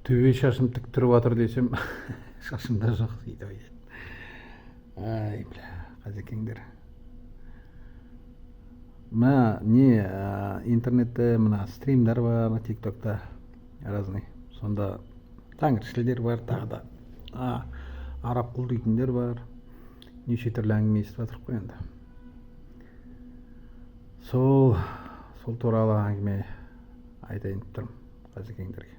төбе шашым тік тұрып жатыр десем шашымда жоқ дейді ой. Ай бля, қазекеңдер. Мына не интернетте мына стримдар бар, тиктокта разный. Сонда тәңіршілдер бар, тағы да араб құл дейтіндер бар. Неше түрлі әңгіме естіп жатырмық қой енді. Сол туралы әңгіме айтайын деп тұрмын қазекеңдерге.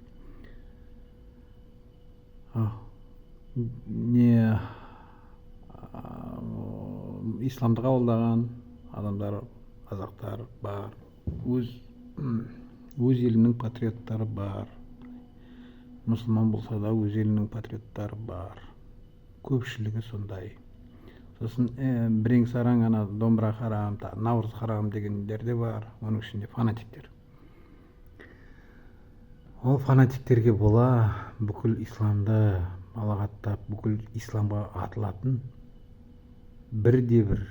Не исламды қабылдаған адамдар, қазақтар бар, өз елінің патриоттары бар, мұсылман болса да өз елінің патриоттары бар, көпшілігі сондай. Сосын бірең сараң ана домбыра харам, наурыз харам дегендер де бар, оның ішінде фанатиктер. Ол фанатиктерге бола бүкіл исламды балағаттап, бүкіл исламға атылатын бірде-бір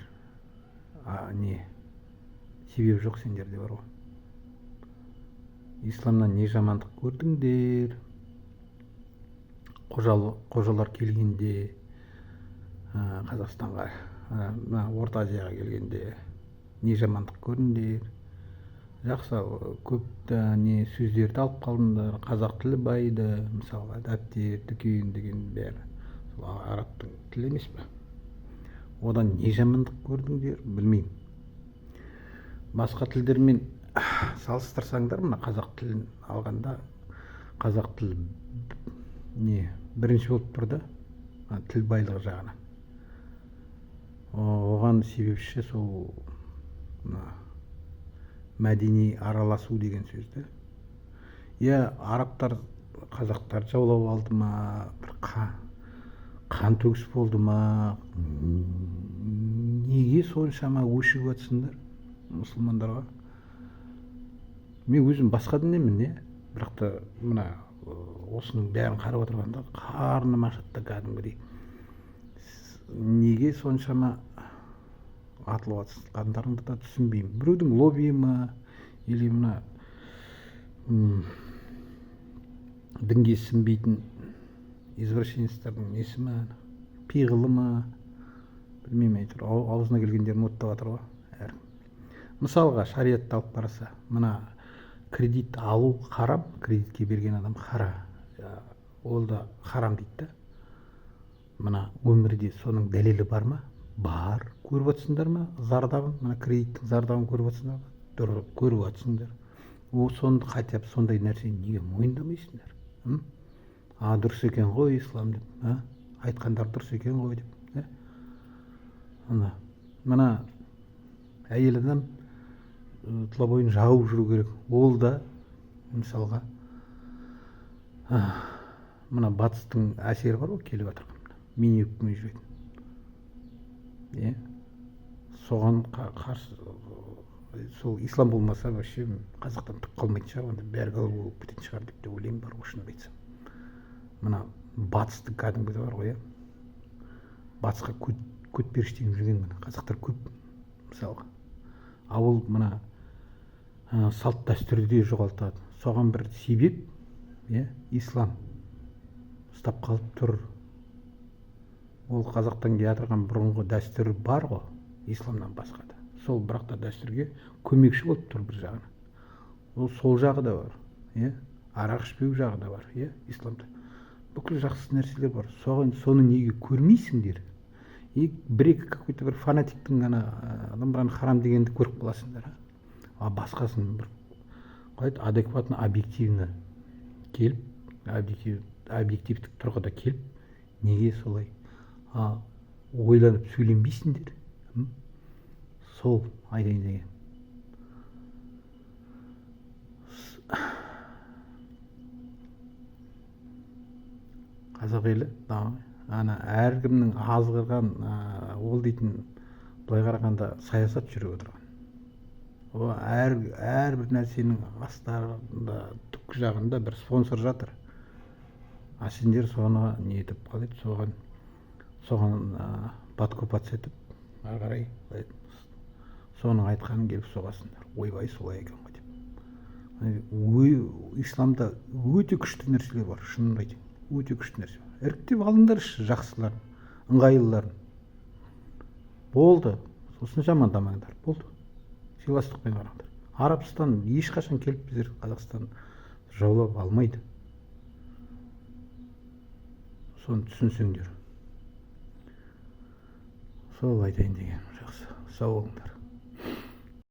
себеп жоқ сендерде бар ғой. Исламнан не жамандық көрдіңдер? Қожалар келгенде, Қазақстанға, Орта Азияға келгенде не жамандық көрдіңдер? Жақсы, көп сөздерді алып қалдыңдар, қазақ тілі байды, мысалға дәптер, дүкен деген бәрі. Сол арабтың тілі емес пе? Одан не жамандық көрдіңдер? Білмеймін. Басқа тілдермен салыстырсаңдар, мына қазақ тілін алғанда, қазақ тілі бірінші болып тұр да, тіл байлығы жағынан. Оған себепші сол мәдени араласу деген сөзді. Арабтар қазақтар жаулап алды ма, бір қан төгіс болды ма, неге соншама өшігіп жатсыңдар мұсылмандарға? Мен өзім басқа дінненмін, бірақ та мына осының бәрін қарап отырғанда қарным ашады кәдімгідей. Неге соншама атылып жатқандарыңды да түсінбеймін. Біреудің лоббиі ма, или мына дінге сінбейтін извращенецтердің несі ма, пиғылы ма, білмеймін, әйтеуір аузына келгендерін оттап жатыр ғой. Мысалға шариатты алып қараса, мына кредит алу харам, кредитке берген адам хара, ол да харам дейді. Мына өмірде соның дәлелі бар ма? Бар. Көріп жатсыңдар ма? Зардабын, мына кредиттің зардабын көріп жатсыңдар ма? Дұрыс, көріп жатсыңдар. Хотя бы сондай нәрсені неге мойындамайсыңдар? Дұрыс екен ғой ислам деп, айтқандар дұрыс екен ғой деп. Мына әйел адам тұла бойын жауып жүру керек. Ол да мысалға мына батыстың әсері бар ғой, келіп жатыр. Мини үкімет жүретін. Соған қарсы, сол ислам болмаса вообще қазақтан түк қалмайтын шығар, онда бәрі голова болып кететін шығар деп те ойлаймын, бар ғой, шынымды айтсам. Мына батыстың кәдімгісі бар ғой, батысқа көт періштеніп жүрген мына қазақтар көп, мысалға. Ол мына салт дәстүрді жоғалтады. Соған бір себеп, ислам ұстап қалып тұр. Ол қазақтан келатырған бұрынғы дәстүр бар ғой, исламнан басқа да. Сол бірақ та дәстүрге көмекші болып тұр бір жағынан. Ол сол жағы да бар, арақ ішпеу жағы да бар, исламда. Бүкіл жақсы нәрселер бар. Соны неге көрмейсіңдер? Бір-екі какой-то бір фанатиктің адамдарын харам дегенді көріп қаласыңдар. Басқасын бір адекватно, объективно келіп, объективтік тұрғыда келіп, неге солай ойланып сөйленбейсіңдер? Сол айтайын деген. Қазақ елі, әркімнің азғырған ол дейтін, былай қарағанда саясат жүріп отырған. Әрбір нәрсенің астарында, түпкі жағында бір спонсор жатыр. Сендер соны не етіп қалайды, соған подкупаться етіп, ары қарай соның айтқанын келіп соғасыңдар. Ойбай, солай екен ғой деп. исламда өте күшті нәрселер бар, шынымды айтайын, өте күшті нәрсе бар. Іріктеп алыңдаршы жақсыларын, ыңғайлыларын. Болды, сосын жамандамаңдар, болды. Сыйластықпен қараңдар. Арабстан ешқашан келіп біздер Қазақстан жаулап алмайды. Соны түсінсеңдер. Сол айтайын деген. Жақсы, сау болыңдар.